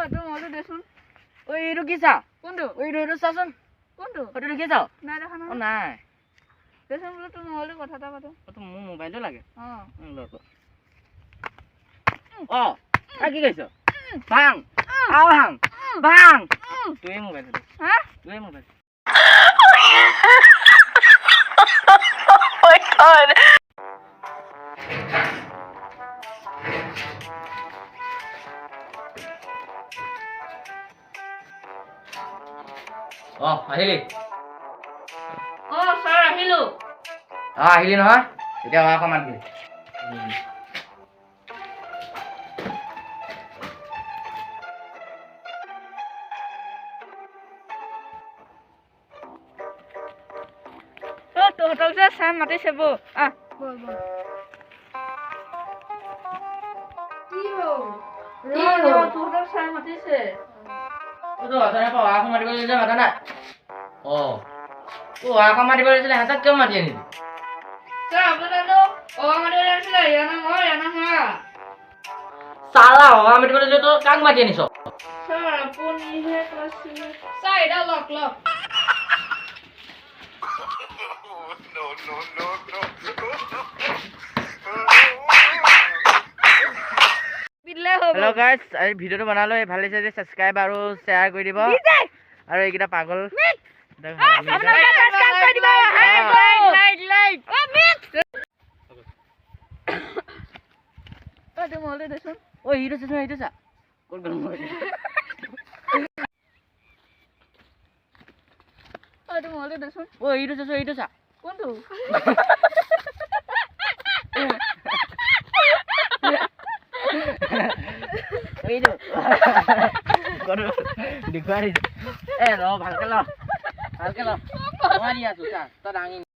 এইটো মইতো দেচোন ঐ এইটো কি চা কোনটো এইটো চাচোন কোনটো ফটো দেখি চাও নাই দেখা অ নহয় নাই দেচোন বোলো তোৰ নহ'লে কথা এটা পাতো তো মোৰ মোবাইলটো লাগে অঁ অ কি কৈছ ভাং ভাং ভাং তুই মোবাইল হা তুই মোবাইল my god. আহিলি ছাৰ আহিলো আহিলি নহয় এতিয়া আকৌ মাতিবি তহঁতক যে ছাৰ মাতিছে বৌ বল বল কি হ'ল তহঁতক ছাৰ মাতিছে আকৌ মাতিব লাগিছিলে মাতা নাই আকৌ মাতিব লাগিছিলে সিহঁতক কিয় মাতি আনিলি ছাৰ আপোনালোকে মাতিব লাগিছিলে চালা মাতিব লাগিছিলে তই কাক মাতি আনিছ ছাৰ আপুনিহে কৈছিলে ছাৰ এতিয়া লওক হেল্ল' গাইজ আজি ভিডিঅ'টো বনালো ভাল লাগিছে যদি ছাবস্ক্ৰাইব আৰু শ্বেয়াৰ কৰি দিব আৰু এইকেইটা পাগল দেচোন এইটো চাচোন এইটো চা ক'ত গ'ল দেচোন এইটো চাচোন এইটো চা কোনটো এইটো দেখুৱাই দিছো ৰ ভালকে ল নোৱাৰি আছো চা তই দাঙি